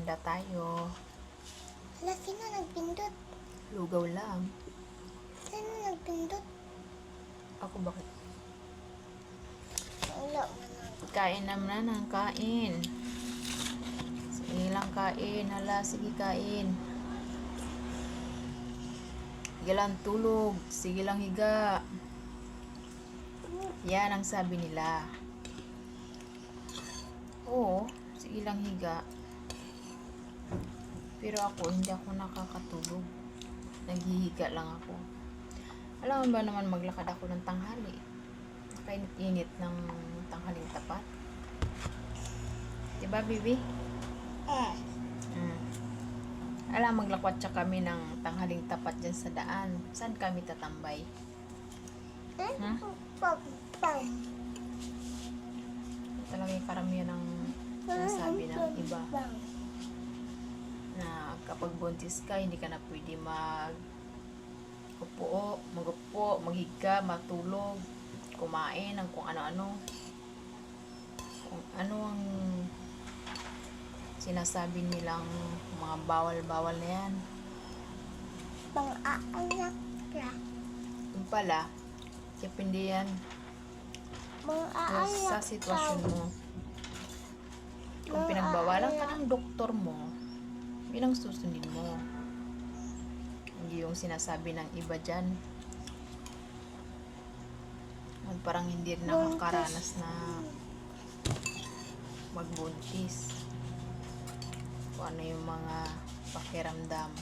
Merienda tayo. Hala, sino nagpindot? Lugaw lang. Sino nagpindot? Ako bakit? Wala man na. Kain naman ng kain. Sige lang kain. Hala, sige kain. Sige lang tulog. Sige lang higa. Yan ang sabi nila. Oo, sige lang higa. Pero ako, hindi ako nakakatulog. Naghihiga lang ako. Alam mo ba naman maglakad ako ng tanghali? Nakainit-init ng tanghaling tapat. Diba, Bibi? Alam, maglakwatsa kami ng tanghaling tapat dyan sa daan. Saan kami tatambay? Ha? Pam. Talaga yung karamihan ng sinasabi ng iba na kapag buntis ka, hindi ka na pwede magupo, maghiga, matulog, kumain ng kung ano-ano. Kung ano ang sinasabi nilang mga bawal-bawal na yan. Pang-aanak ka. Yung pala, depende yan sa sitwasyon mo. Kung pinagbawalan ka ng doktor mo, yun ang susundin mo. Hindi yung sinasabi ng iba dyan. Parang hindi rin nakakaranas na magbuntis. Kung ano yung mga pakiramdam.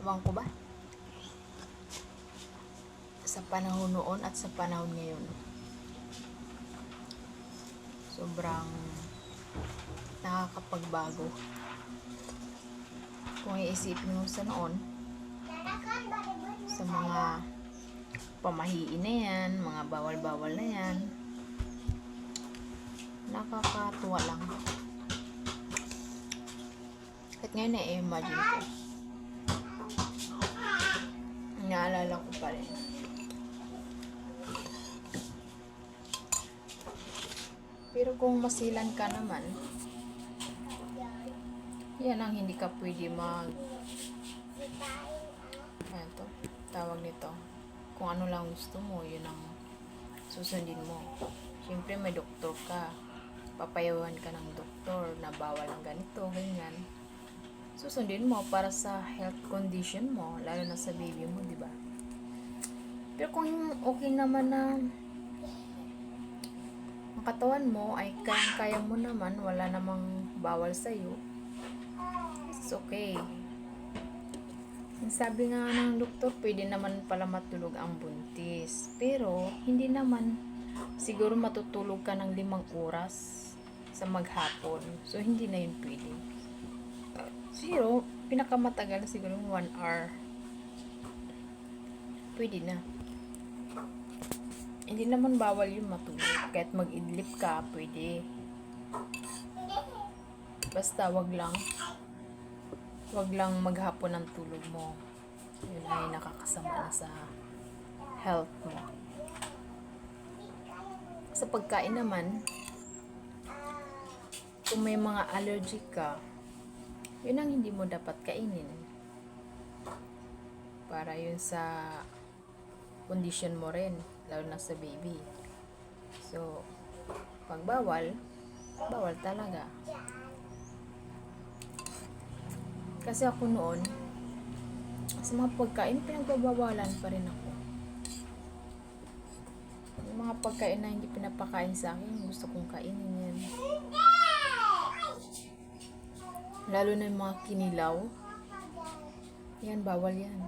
Ewan ko ba? Sa panahon noon at sa panahon ngayon, sobrang nakakapagbago. Kung iisipin mo sa noon, sa mga pamahiin na yan, mga bawal-bawal na yan, nakakatuwa lang. At ngayon na-imagine ko. Naalala ko pa rin. Pero kung masilan ka naman, yan ang hindi ka pwede ano to, tawag nito. Kung ano lang gusto mo, yun ang susundin mo. Siyempre may doktor ka. Papayawan ka ng doktor na bawal ang ganito, ganyan. Susundin mo para sa health condition mo, lalo na sa baby mo, di ba? Pero kung okay naman na ang katawan mo ay kaya mo naman, wala namang bawal sa'yo, it's okay. Sabi nga ng doktor, pwede naman pala matulog ang buntis. Pero, hindi naman siguro matutulog ka ng 5 oras sa maghapon. So, hindi na yun pwede. Siguro, pinakamatagal siguro 1 hour. Pwede na. Hindi naman bawal yung matulog. Kahit mag-idlip ka, pwede. Basta wag lang maghapon ang tulog mo. Yun ay nakakasama na sa health mo. Sa pagkain naman, kung may mga allergy ka, yun ang hindi mo dapat kainin. Para yun sa condition mo rin, lalo na sa baby. So, pag bawal talaga. Kasi ako noon, sa mga pagkain, pinagbabawalan pa rin ako. Yung mga pagkain na hindi pinapakain sa akin, gusto kong kainin yan. Lalo na yung mga kinilaw. Yan, bawal yan.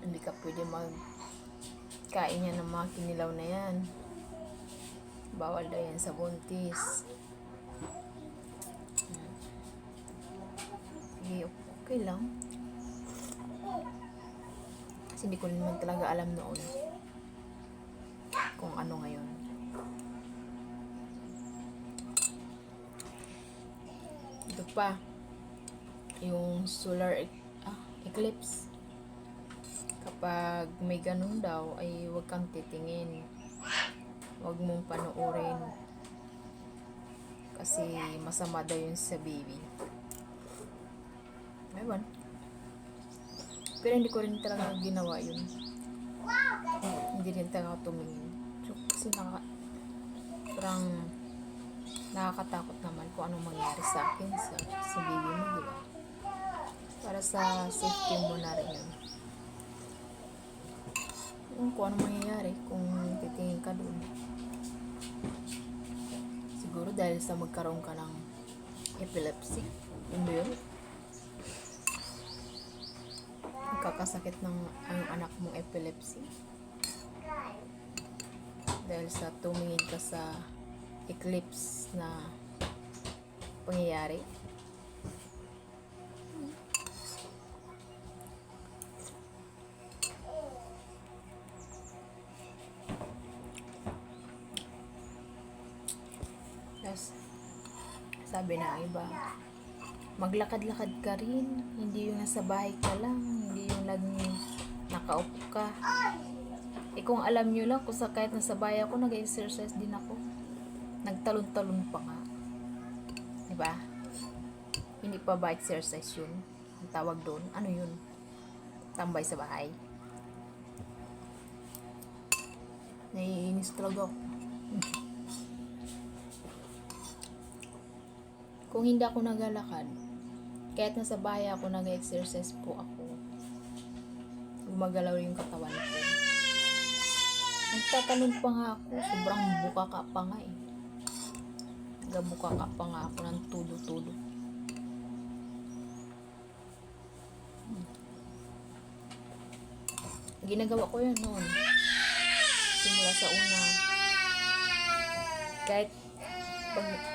Hindi ka pwede magkain yan ng mga kinilaw na yan. Bawal daw yan sa buntis. Sige, okay lang. Kasi hindi ko naman talaga alam noon kung ano ngayon. Ito pa, yung solar eclipse. Kapag may ganun daw, ay huwag kang titingin. Huwag Huwag mong panoorin. Kasi masama daw yun sa baby. Ewan. Pero hindi ko rin talaga ginawa yun. Hindi rin talaga ako tumingin. So, kasi parang nakakatakot naman kung anong mangyari sa akin, sa baby mo, di ba? Para sa safety mo na rin yun. Kung anong mangyayari kung titingin ka doon. Siguro dahil sa magkaroon ka ng epilepsy. Yun ba yun? Magkakasakit ng ang anak mong epilepsy. Dahil sa tumingin ka sa eclipse na pangyayari. Tapos, sabi na iba, maglakad-lakad ka rin, hindi yung nasa bahay ka lang, hindi yung laging nakaupo ka. Kung alam nyo lang, kung kahit nasa bahay ako, nag-exercise din ako. Nagtalon-talon pa nga. Diba? Hindi pa ba exercise yun? Ang tawag doon, ano yun? Tambay sa bahay. Naiinis talaga ako. Kung hindi ako naglalakad, kahit nasa bahay ako, nag-exercise po ako. Gumagalaw yung katawan ko. Nagtatalon pa nga ako, sobrang buka ka pa nga eh. Nagabuka ka pa nga ako ng tulo-tulo. Ginagawa ko yun noon. Simula sa una. Kahit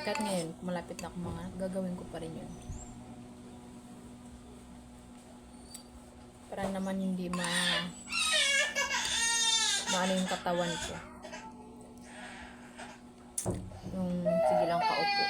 ngayon, malapit na ako mga, gagawin ko pa rin yun. Para naman hindi maano yung katawan ko. Yung sige lang kaupo.